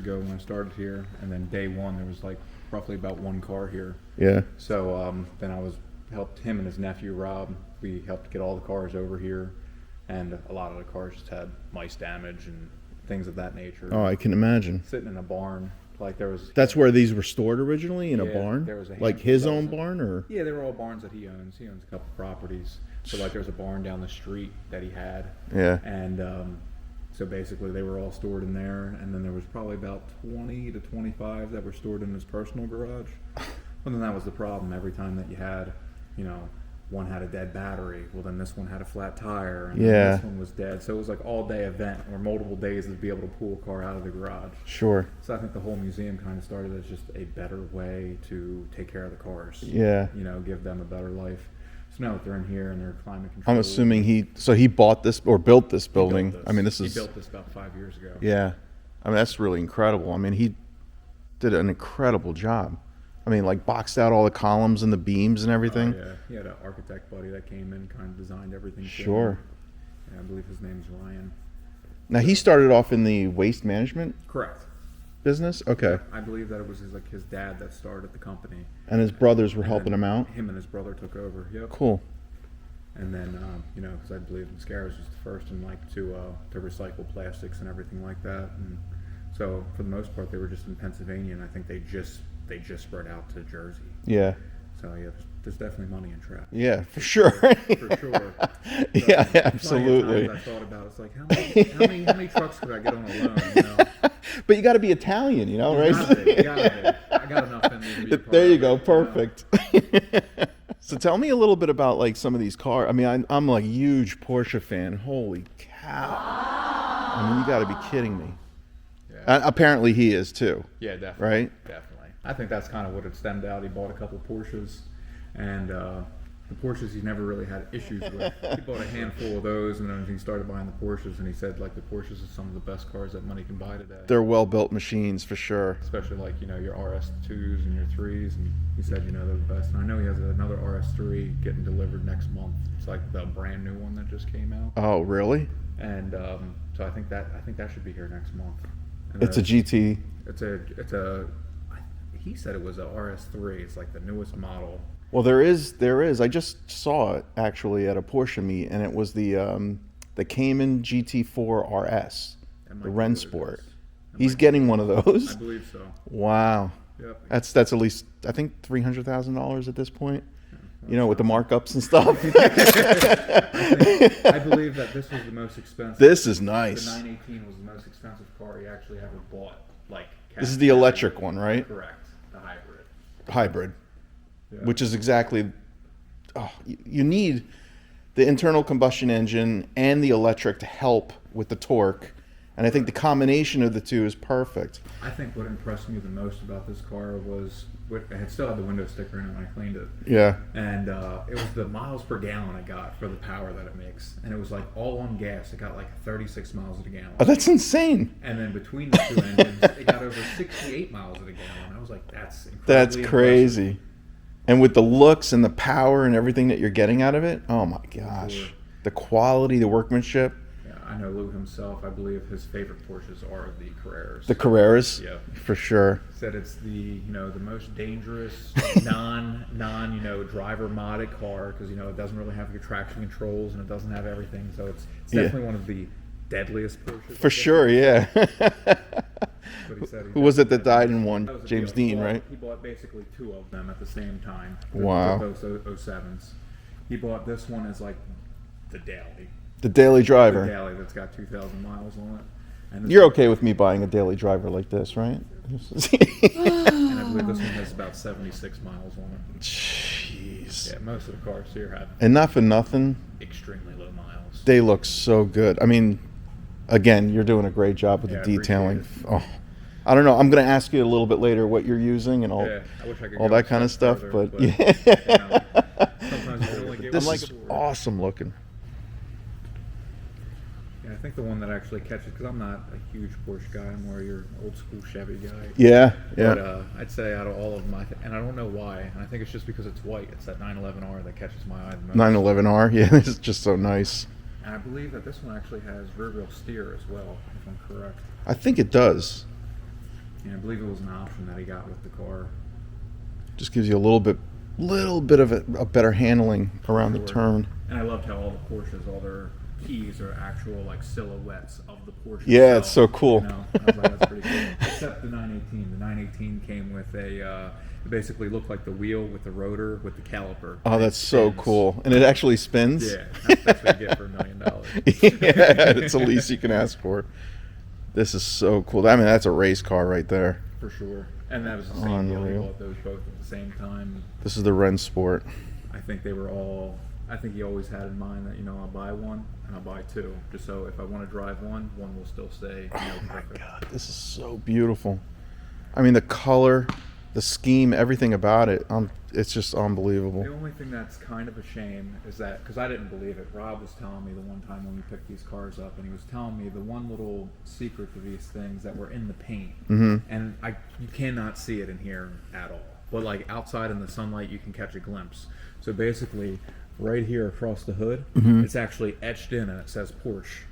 ago when I started here, and then day one there was like roughly about one car here. Yeah. So then I helped him and his nephew Rob. We helped get all the cars over here, and a lot of the cars just had mice damage and things of that nature. Oh, I can imagine. Sitting in a barn, like there was. That's where these were stored originally, in a Yeah, barn? there was a Like his own barn, or? Yeah, they were all barns that he owns. He owns a couple properties. So like there's a barn down the street that he had. Yeah. And so basically they were all stored in there, and then there was probably about 20 to 25 that were stored in his personal garage. Well, then that was the problem. Every time that you had, you know, one had a dead battery, well then this one had a flat tire, and Yeah. this one was dead. So it was like all day event, or multiple days to be able to pull a car out of the garage. Sure. So I think the whole museum kind of started as just a better way to take care of the cars. Yeah. You know, give them a better life. So now that they're in here and they're climate controlled. I'm assuming he bought this or built this building. I mean, He built this about 5 years ago. Yeah. I mean, that's really incredible. I mean, he did an incredible job. I mean, like boxed out all the columns and the beams and everything. Yeah, he had an architect buddy that came in, kind of designed everything. Sure. Yeah, I believe his name's Ryan. Now, he started off in the waste management Correct. business? Okay. I believe that it was his dad that started the company. And his brothers were And helping then him out? Him and his brother took over. Yep. Cool. And then, you know, because I believe Mascaro's was the first in like to recycle plastics and everything like that. And so for the most part, they were just in Pennsylvania, and I think they just spread out to Jersey. Yeah. So yeah, there's definitely money in traffic. Yeah, for sure. For sure. Yeah, Plenty of absolutely. times I thought about it. It's like how many trucks could I get on a loan? You know? But you got to be Italian, you know, right? You gotta be. I got enough in me to be a part There you of go, it, perfect. So tell me a little bit about like some of these cars. I mean, I'm like a huge Porsche fan. Holy cow! I mean, you got to be kidding me. Yeah. Apparently, he is too. Yeah, definitely. Right? Definitely. I think that's kind of what it stemmed out. He bought a couple Porsches, and the Porsches he never really had issues with. He bought a handful of those, and then he started buying the Porsches, and he said like the Porsches are some of the best cars that money can buy today. They're well-built machines for sure. Especially like, you know, your RS2s and your 3s, and he said, you know, they're the best. And I know he has another RS3 getting delivered next month. It's like the brand new one that just came out. Oh, really? And so I think that should be here next month. And It's a GT. He said it was a RS3. It's like the newest model. Well, there is. I just saw it actually at a Porsche meet, and it was the Cayman GT4 RS, the Rennsport. He's getting one of those. I believe so. Wow. Yep. That's at least, I think, $300,000 at this point. You know, with the markups and stuff. I believe that this was the most expensive. This is nice. The 918 was the most expensive car he actually ever bought. Like This is the electric one, right? Correct. The hybrid. Hybrid. Yeah. Which is exactly, you need the internal combustion engine and the electric to help with the torque. And I think the combination of the two is perfect. I think what impressed me the most about this car was, it still had the window sticker in it when I cleaned it. Yeah. And it was the miles per gallon I got for the power that it makes. And it was like all on gas. It got like 36 miles a gallon. Oh, that's insane. And then between the two engines, it got over 68 miles a gallon. I was like, that's incredibly That's crazy. impressive. And with the looks and the power and everything that you're getting out of it, oh my gosh. Sure. The quality, the workmanship. Yeah, I know Lou himself, I believe his favorite Porsches are the Carreras. The Carreras? Yeah. For sure. Said it's the the most dangerous non driver modded car, because it doesn't really have your traction controls and it doesn't have everything, so it's definitely one of the deadliest Porsches. For sure, yeah. But he said Who was it that died in one? That was a James deal. Dean, right? He bought basically two of them at the same time. Wow. Both 07s. He bought this one as like the daily. The daily The driver. daily that's got 2,000 miles on it. And this You're one- okay with me buying a daily driver like this, right? And I believe this one has about 76 miles on it. Jeez. Yeah, most of the cars here have And not for nothing, extremely low miles. they look so good. I mean, again, you're doing a great job with Yeah, the I detailing. appreciate Oh, I don't know. I'm going to ask you a little bit later what you're using and all, Yeah, I wish I could all go that a kind of step stuff. further, But sometimes you can only get this one is story. awesome looking. Yeah, I think the one that actually catches, because I'm not a huge Porsche guy, I'm more your old school Chevy guy. Yeah, yeah. But I'd say out of all of them, and I don't know why, and I think it's just because it's white. It's that 911R that catches my eye the most. 911R, yeah, this is just so nice. And I believe that this one actually has rear wheel steer as well, if I'm correct. I think it does. Yeah, I believe it was an option that he got with the car. Just gives you a little bit of a better handling around the turn. And I loved how all the Porsches, all their keys are actual like silhouettes of the Porsche. Yeah, itself, it's so cool. You know? I was like, that's pretty cool. Except the 918. The 918 came with a. It basically looked like the wheel with the rotor with the caliper. Oh, that's so cool. And it actually spins? Yeah, that's what you get for $1 million. Yeah, it's the least you can ask for. This is so cool. I mean, that's a race car right there. For sure. And that was the same deal. We bought those both at the same time. This is the Rennsport. I think they were all... I think he always had in mind that, you know, I'll buy one and I'll buy two. Just so if I want to drive one will still stay, you know, perfect. Oh my God, this is so beautiful. I mean, the color, the scheme, everything about it, it's just unbelievable. The only thing that's kind of a shame is that, because I didn't believe it, Rob was telling me the one time when we picked these cars up, and he was telling me the one little secret to these things that were in the paint. Mm-hmm. And you cannot see it in here at all. But like outside in the sunlight, you can catch a glimpse. So basically, right here across the hood, it's actually etched in and it says Porsche.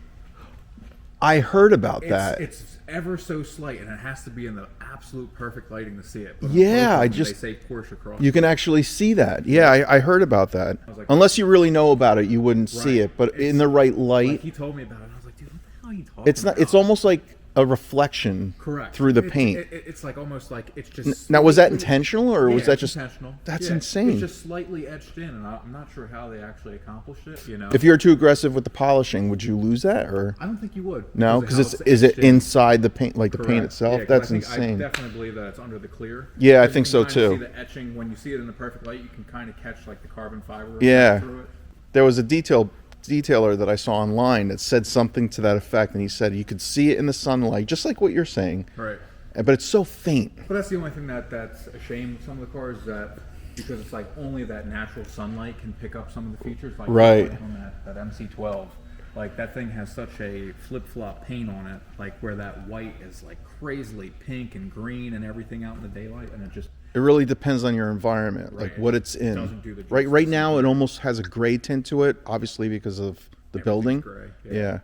I heard about that. It's ever so slight, and it has to be in the absolute perfect lighting to see it. But yeah, they say Porsche across. You can actually see that. Yeah, I heard about that. Like, unless you really know about it, you wouldn't see it. But in the right light, like he told me about it. And I was like, dude, what the hell are you talking it's not. about? It's almost like a reflection through the paint. It's like almost like it's just. Now, was that intentional, or was that just intentional? That's insane. It's just slightly etched in, and I'm not sure how they actually accomplished it. You know, if you're too aggressive with the polishing, would you lose that, or I don't think you would. No, because is it inside the paint, like the paint itself? Yeah, that's I insane. definitely believe that it's under the clear. Yeah, I think so too. See the etching when you see it in the perfect light, you can kind of catch like the carbon fiber. Yeah, through it. There was a detailer that I saw online that said something to that effect, and he said you could see it in the sunlight, just like what you're saying. Right. But it's so faint. But that's the only thing that's a shame with some of the cars, that because it's like only that natural sunlight can pick up some of the features. Like right. Like on that MC12, like that thing has such a flip-flop paint on it, like where that white is like crazily pink and green and everything out in the daylight, and it really depends on your environment, right. like what it's in. Doesn't do the right now it almost has a gray tint to it, obviously because of the building. Gray. Yeah.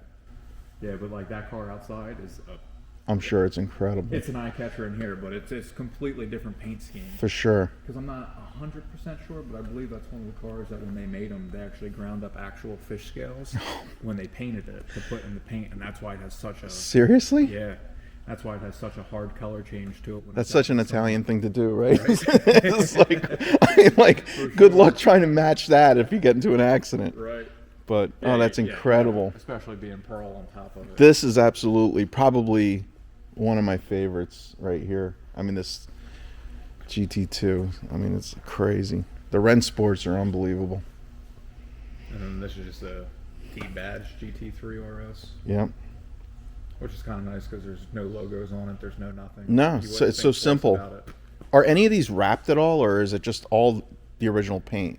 Yeah, but like that car outside is I'm sure it's incredible. It's an eye catcher in here, but it's completely different paint scheme. For sure. Because I'm not 100% sure, but I believe that's one of the cars that when they made them, they actually ground up actual fish scales when they painted it to put in the paint, and that's why it has such a... Seriously? Yeah. That's why it has such a hard color change to it. That's such an Italian thing to do, right? It's like good luck trying to match that if you get into an accident. Right. But, that's incredible. Yeah. Especially being pearl on top of it. This is absolutely probably one of my favorites right here. I mean, this GT2, I mean, it's crazy. The Rennsports are unbelievable. And then this is just a T-badge GT3 RS. Yep. Which is kind of nice because there's no logos on it. There's no nothing. No, so it's so simple. Are any of these wrapped at all, or is it just all the original paint?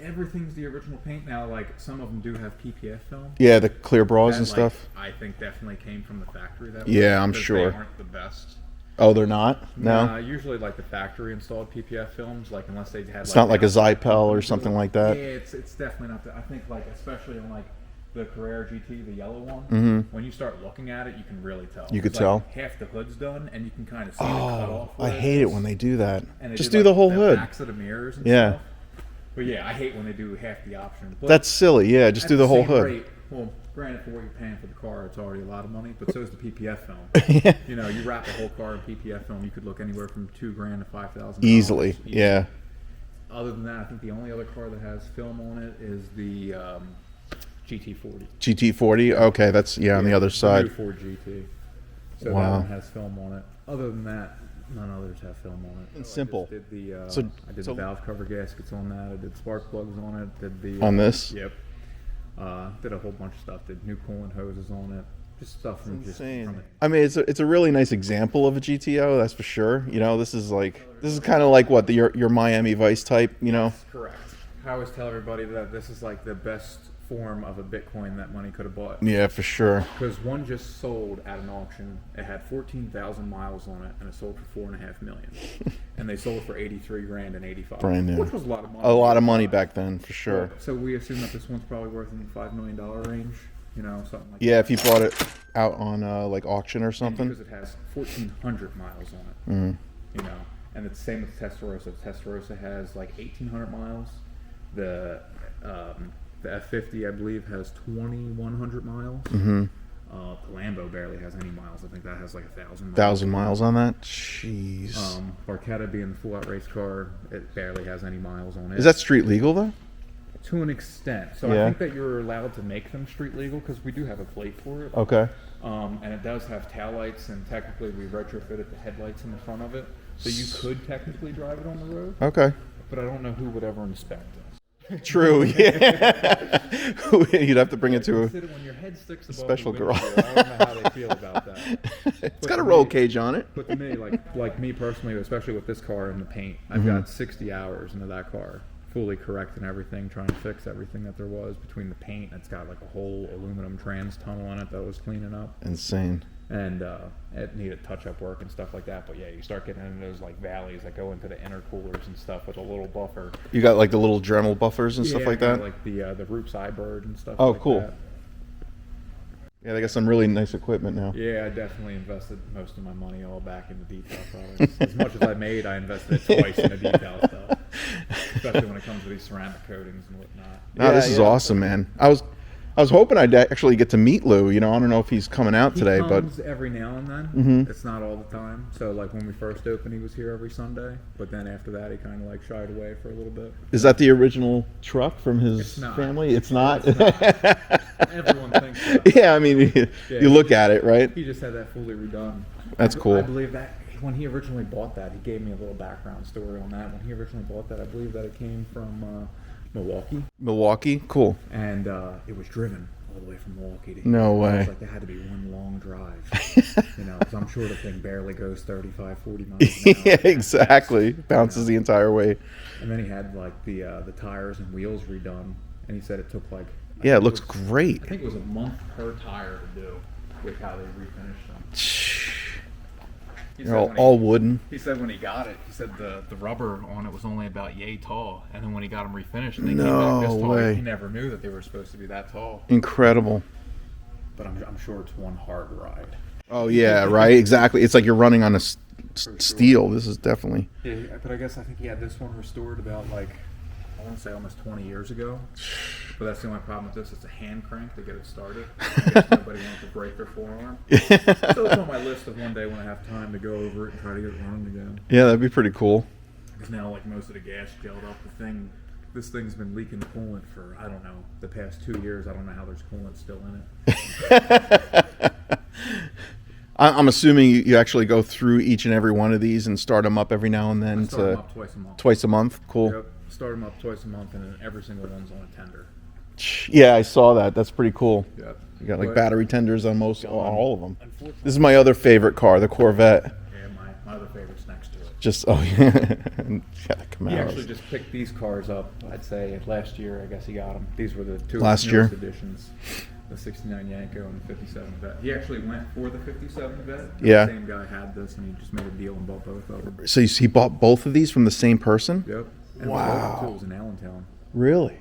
Everything's the original paint now. Like some of them do have PPF film. Yeah, the clear bras and stuff. I think definitely came from the factory. I'm sure. They aren't the best. Oh, they're not? No. Usually like the factory installed PPF films, like unless they had. It's not like a Zypel or something like that. Yeah, it's definitely not. I think like especially on like the Carrera GT, the yellow one. When you start looking at it, you can really tell. You could tell. Half the hood's done, and you can kind of see the cut off. I hate it when they do that. And just do the whole hood. Backs of the mirrors and stuff. But yeah, I hate when they do half the option. But that's silly. Yeah, just do the whole hood. Rate, well, granted, for what you're paying for the car, it's already a lot of money. But so is the PPF film. You know, you wrap the whole car in PPF film, you could look anywhere from $2,000 to $5,000 easily. Yeah. Other than that, I think the only other car that has film on it is the GT40. GT40. Okay, that's on the other side. The new Ford GT. So that one has film on it. Other than that, none others have film on it. It's simple. I did the valve cover gaskets on that. I did spark plugs on it. Did the on this? Yep. Did a whole bunch of stuff. Did new coolant hoses on it. Just stuff from insane. From it. I mean, it's a really nice example of a GTO. That's for sure. You know, this is kind of like what your Miami Vice type. You know. That's correct. I always tell everybody that this is like the best form of a Bitcoin that money could have bought. Yeah, for sure. Because one just sold at an auction. It had 14,000 miles on it, and it sold for $4.5 million. And they sold for $83,000 and $85,000, brand new, which was a lot of money. A lot of money back then, for sure. So we assume that this one's probably worth in the $5 million range. you know, something like Yeah, that. if you bought it out on like auction or And something. because it has 1,400 miles on it, you know, and it's the same with the Testarossa. The Testarossa has like 1,800 miles. The F50, I believe, has 2,100 miles. The Lambo barely has any miles. I think that has like 1,000 miles. 1,000 miles on that? Jeez. Barchetta being the full-out race car, it barely has any miles on it. Is that street legal though? To an extent. So Yeah. I think that you're allowed to make them street legal because we do have a plate for it. Okay. And it does have taillights, and technically we retrofitted the headlights in the front of it. So you could technically drive it on the road, Okay. but I don't know who would ever inspect us. True. Yeah. You'd have to bring it to a. Consider when your head sticks above special the windshield, garage. I don't know how they feel about that. It's got a roll cage on it. But to me, like me personally, especially with this car and the paint, I've got 60 hours into that car, fully correcting everything, trying to fix everything that there was between the paint. It's got like a whole aluminum trans tunnel in it that I was cleaning up, Insane. and it needed touch-up work and stuff like that. But yeah, you start getting into those like valleys that go into the intercoolers and stuff with a little buffer. You got like the little Dremel buffers and stuff Yeah, like that. like the Root Sidebird and stuff. Oh, like cool. that. Yeah, they got some really nice equipment now. Yeah, I definitely invested most of my money all back in the detail products. As much as I made, I invested it twice in the detail stuff, especially when it comes to these ceramic coatings and whatnot. No, this is awesome, man. I was hoping I'd actually get to meet Lou. You know, I don't know if he's coming out today, He but comes every now and then. It's not all the time. So like when we first opened, he was here every Sunday. But then after that, he kind of like shied away for a little bit. is that the original truck from his It's not. family? It's not. It's not. Everyone thinks so. Yeah, I mean, you look at it, right? He just had that fully redone. That's cool. I believe that when he originally bought that, he gave me a little background story on that. When he originally bought that, I believe that it came from Milwaukee, Milwaukee, cool. and it was driven all the way from Milwaukee to here. No And I way. was like, that had to be one long drive, you know, because I'm sure the thing barely goes 35, 40 miles an hour. Yeah, exactly. Bounces the entire way. And then he had like the tires and wheels redone, and he said it took like Yeah, I it think looks was- great. I think it was a month per tire to do with how they refinished them. He They're said when all wooden. He said when he got it, he said the rubber on it was only about yay tall, and then when he got them refinished, and they No came back this tall, way. he never knew that they were supposed to be that tall. Incredible. But I'm sure it's one hard ride. Oh yeah, right. Exactly. It's like you're running on a steel. This is definitely. Yeah, but I think he had this one restored about like I want to say almost 20 years ago. But that's the only problem with this. It's a hand crank to get it started. I guess nobody wants to break their forearm. So it's on my list of one day when I have time to go over it and try to get it running again. Yeah, that'd be pretty cool. Because now, like most of the gas gelled up, this thing's been leaking coolant for, I don't know, the past 2 years. I don't know how there's coolant still in it. I'm assuming you actually go through each and every one of these and start them up every now and then. I start them up twice a month. Twice a month. Cool. Yep. Start them up twice a month, and then every single one's on a tender. Yeah, I saw that. That's pretty cool. Yep. You got like But- battery tenders on all of them. Unfortunately, This is my other favorite car, the Corvette. yeah, my other favorite's next to it. Just yeah, the He actually Camaros. just picked these cars up, I'd say, last year. I guess he got them. These were the two Last newest year? editions, the 69 Yanko and the 57 Vet. He actually went for the 57 Vet. Yeah. The same guy had this, and he just made a deal and bought both of them. So he bought both of these from the same person? Yep. And Wow. Too, it was in Allentown. Really?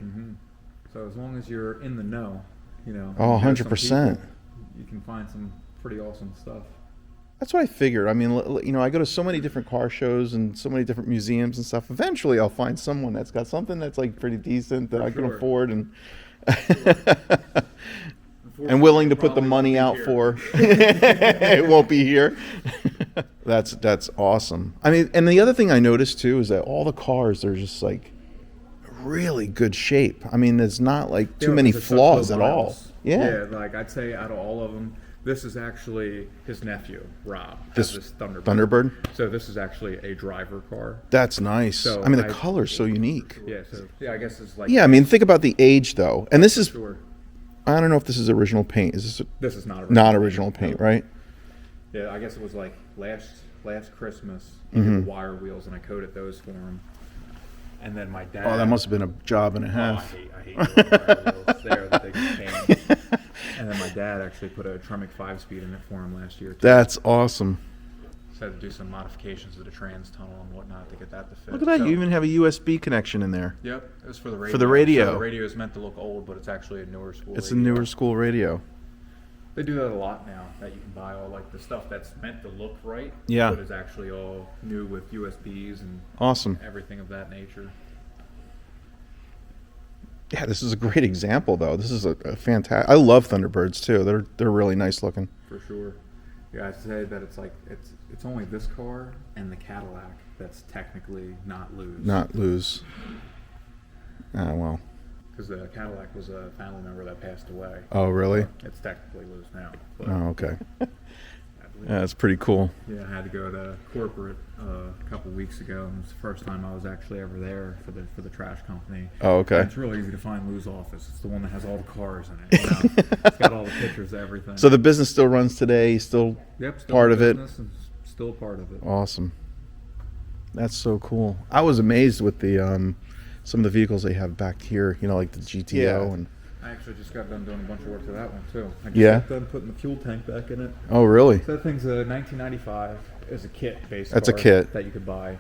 So as long as you're in the know, you know. Oh, you know some 100%. people, you can find some pretty awesome stuff. That's what I figured. I mean, you know, I go to so many different car shows and so many different museums and stuff. Eventually, I'll find someone that's got something that's like pretty decent that For I can sure. afford and willing to put the Probably money won't out be for. here. It won't be here. That's awesome. I mean, and the other thing I noticed too is that all the cars are just like really good shape. I mean, there's not like too Yeah, many because it's such flaws low at all. miles. Yeah. Like I'd say out of all of them, this is actually his nephew, Rob. This has Thunderbird. Thunderbird. So this is actually a driver car. That's nice. So I mean, the I- color's so unique. Yeah. So yeah, I guess it's like. Yeah, I mean, think about the age though. And this is, Sure. I don't know if this is original paint. Is this This is not not original paint, right? Yeah, I guess it was like last Christmas. Mm-hmm. He did the wire wheels, and I coated those for him. And then my dad. Oh, that must have been a job and a Oh, half. I hate those wire wheels. They're the biggest pain. And then my dad actually put a Tremec 5-speed in it for him last year too. That's awesome. had to do some modifications to the trans tunnel and whatnot to get that to fit. Look at that. So, You even have a USB connection in there. Yep, it was for the radio. For the radio. So the radio is meant to look old, but it's actually a newer school It's a radio. newer school radio. They do that a lot now, that you can buy all like the stuff that's meant to look right, Yeah. but is actually all new with USBs and Awesome. everything of that nature. Yeah, this is a great example, though. This is a fantastic. I love Thunderbirds too. They're really nice looking. For sure. Yeah, I'd say that it's like it's only this car and the Cadillac that's technically not loose. Not lose. Ah, well. Because the Cadillac was a family member that passed away. Oh, really? It's technically loose now. But Oh, okay. I believe- Yeah, that's pretty cool. Yeah, I had to go to corporate a couple weeks ago, and it was the first time I was actually ever there for the trash company. Oh, okay. And it's really easy to find Lou's office. It's the one that has all the cars in it. You know? It's got all the pictures of everything. So the business still runs today. Still yep, still part in of it. business and still a part of it. Awesome. That's so cool. I was amazed with the some of the vehicles they have back here. You know, like the GTO Yeah. and. I actually just got done doing a bunch of work to that one too. I just Yeah? got done putting the fuel tank back in it. Oh, really? So that thing's a 1995. It's a kit based. That's a car kit. that you could buy.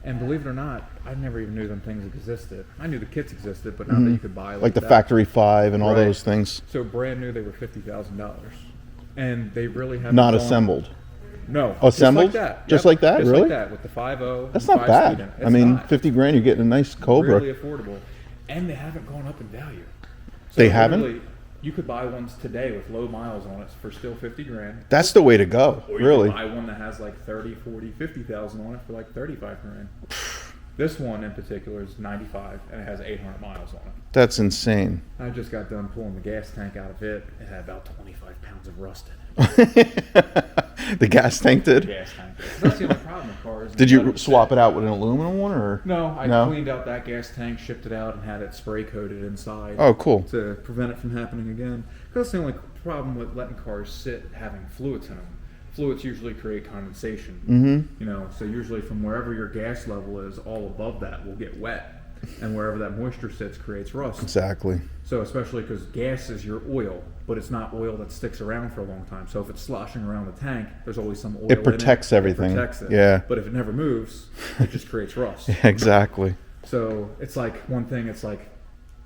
And believe it or not, I never even knew them things existed. I knew the kits existed, but not that you could buy Like the that. Factory 5 and all Right. those things. So brand new, they were $50,000, and they really haven't Not gone- assembled. No, Assembled? Just like that. Just like that? Just Really? like that with the 5.0. That's and not 5-speed bad. in it. I mean, not. 50 grand, you're getting a nice Cobra. Really affordable, and they haven't gone up in value. So They haven't? literally, you could buy ones today with low miles on it for still 50 grand. That's the way to go. Or you Really. could buy one that has like 30, 40, 50,000 on it for like 35 grand. This one in particular is 95 and it has 800 miles on it. That's insane. I just got done pulling the gas tank out of it. It had about 25 pounds of rust in it. The gas tank did? Gas tank. That's the only problem with cars. Did you swap it out with an aluminum one or? No, I No? cleaned out that gas tank, shipped it out, and had it spray coated inside. Oh, cool. To prevent it from happening again. Because that's the only problem with letting cars sit having fluids in them. Fluids usually create condensation. Mm-hmm. You know, so usually from wherever your gas level is, all above that will get wet, and wherever that moisture sits creates rust. Exactly. So especially because gas is your oil, but it's not oil that sticks around for a long time. So if it's sloshing around the tank, there's always some oil. It protects in it. everything. It protects it. Yeah. But if it never moves, it just creates rust. Exactly. So it's like one thing. It's like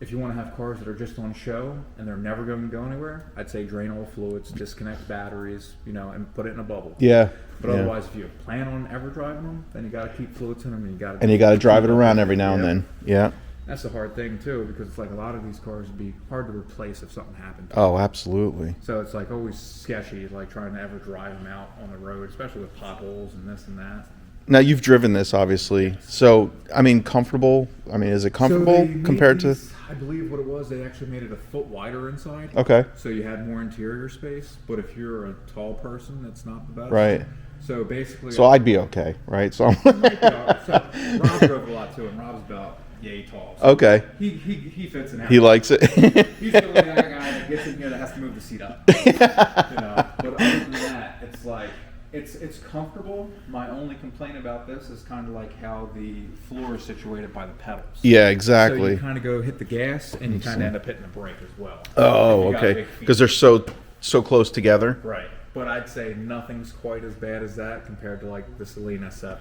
if you want to have cars that are just on show and they're never going to go anywhere, I'd say drain all fluids, disconnect batteries, you know, and put it in a bubble. Yeah. But Yeah. otherwise, if you plan on ever driving them, then you got to keep fluids in them, and And you got to drive it around every now and then. Yeah. That's the hard thing too, because it's like a lot of these cars would be hard to replace if something happened to them. Oh, absolutely. So it's like always sketchy, like trying to ever drive them out on the road, especially with potholes and this and that. Now you've driven this, obviously. So, I mean, comfortable. I mean, is it comfortable So they made compared to? these- I believe what it was, they actually made it a foot wider inside. Okay. So you had more interior space, but if you're a tall person, that's not the best. Right. So basically, So I'd be okay, right? So. so Rob drove a lot too, and Rob's about yay tall. So Okay. he fits in. He likes it. He's the only guy that gets in here that has to move the seat up. You know, but other than that, it's like it's comfortable. My only complaint about this is kind of like how the floor is situated by the pedals. Yeah, So exactly. you kind of go hit the gas, and you kind of end up hitting the brake as well. Oh, If you got okay. big feet. Because they're so close together. Right. But I'd say nothing's quite as bad as that compared to like the Selena 7.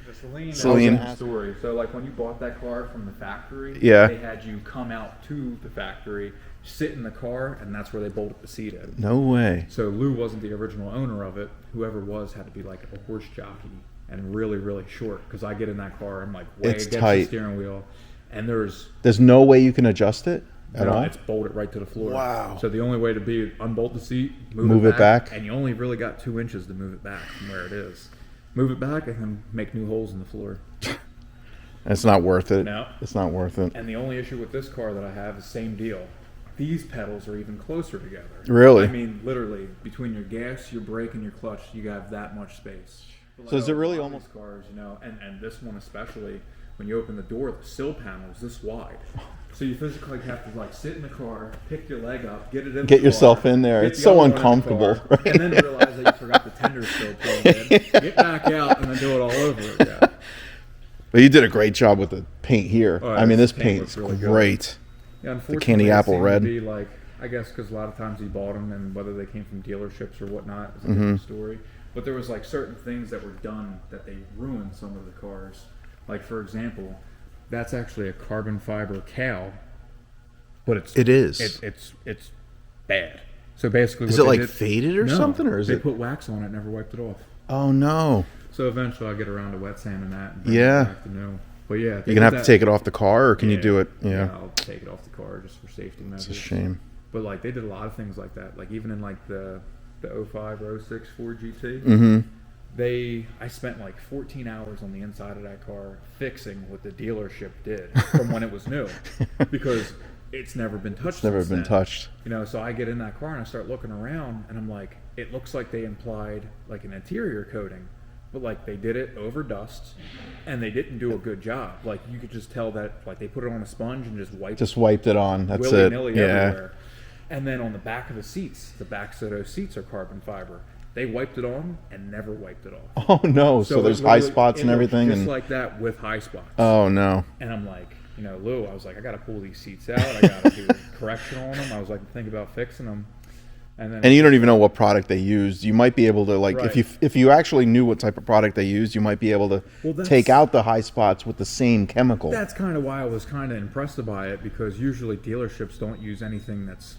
The Selena is a Celine. different story. So like when you bought that car from the factory, Yeah. they had you come out to the factory, sit in the car, and that's where they bolted the seat in. No way. So Lou wasn't the original owner of it. Whoever was had to be like a horse jockey and really, really short. Because I get in that car, I'm like way It's against tight. the steering wheel, and there's There's no way you can adjust it at no, all. it's bolted right to the floor. Wow. So the only way to be unbolt the seat, Move it back. and you only really got 2 inches to move it back from where it is. Move it back and then make new holes in the floor. It's not worth it. No. It's not worth it. And the only issue with this car that I have is same deal. These pedals are even closer together. Really? I mean, literally, between your gas, your brake, and your clutch, you have that much space. So is it really A lot of almost- these cars, you know, and this one especially, when you open the door, the sill panel is this wide. So you physically have to like sit in the car, pick your leg up, get it in. Get the yourself car, in there. get It's the so other one in the uncomfortable, car, right? and then realize that you forgot the tender still plugged in. Get back out and then do it all over again. But you did a great job with the paint here. Oh, I mean, this paint paint looks is really good. great. Yeah, unfortunately, candy it apple seemed red. To be like, I guess because a lot of times he bought them, and whether they came from dealerships or whatnot is a Mm-hmm. different story. But there was like certain things that were done that they ruined some of the cars. Like for example, that's actually a carbon fiber cowl, but it's it's bad. So basically, Is it like faded or something, or is they it? put wax on it, never wiped it off. Oh no! So eventually, I'll get around to wet sanding that. And bring Yeah. it back to new. But yeah, You're gonna have to take it off the car, or can you do it? Yeah. I'll take it off the car just for safety measures. It's a shame. But like they did a lot of things like that. Like even in like the 05 or 06 Ford GT, Mm-hmm. I spent like 14 hours on the inside of that car fixing what the dealership did from when it was new, because it's never been touched. Never since been then. touched. You know, so I get in that car and I start looking around, and I'm like, it looks like they implied like an interior coating, but like they did it over dust, and they didn't do a good job. Like you could just tell that like they put it on a sponge and just wiped it on. That's it. willy-nilly Yeah. everywhere. And then on the back of the seats, the backs of those seats are carbon fiber. They wiped it on and never wiped it off. Oh no! So there's high spots and it looked everything, just and like that with high spots. oh no! And I'm like, you know, Lou, I was like, I got to pull these seats out. I got to do correction on them. I was like, think about fixing them. And You don't even know what product they used. You might be able to like Right. if you actually knew what type of product they used, you might be able to take out the high spots with the same chemical. That's kind of why I was kind of impressed by it, because usually dealerships don't use anything that's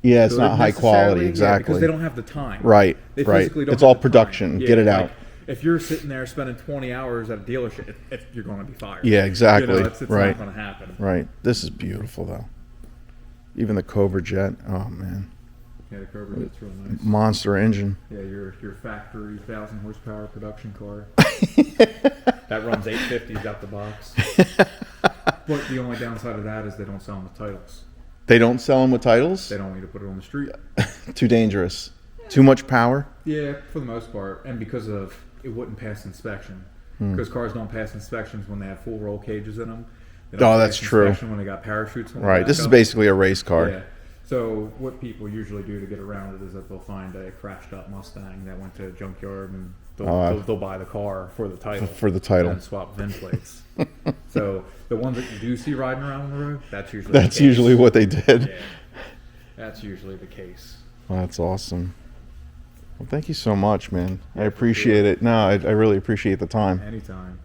Yeah, it's good not high quality, necessarily. Yeah, exactly. because they don't have the time. Right, They right. physically don't It's have all the production. time. Get it out. like, if you're sitting there spending 20 hours at a dealership, you're going to be fired. Yeah, exactly. You know, it's Right. not going to happen. Right. This is beautiful though. Even the Cobra Jet. Oh man, Yeah, the Cobra Jet's real nice. monster engine. Yeah, your factory 1,000 horsepower production car. That runs 850s out the box. But the only downside of that is they don't sell them with titles. They don't sell them with titles. They don't want you to put it on the street. Too dangerous. Too much power. Yeah, for the most part, and because of it wouldn't pass inspection. Because cars don't pass inspections when they have full roll cages in them. They don't Oh, pass that's true. inspection when they got parachutes on the Right. back This is of basically a race car. Yeah. So what people usually do to get around it is that they'll find a crashed up Mustang that went to a junkyard, and they'll buy the car for the title. For the title. And swap VIN plates. So the ones that you do see riding around on the road, that's usually That's the case. usually what they did. Yeah. That's usually the case. Well, that's awesome. Well, thank you so much, man. I appreciate it. No, I really appreciate the time. Anytime.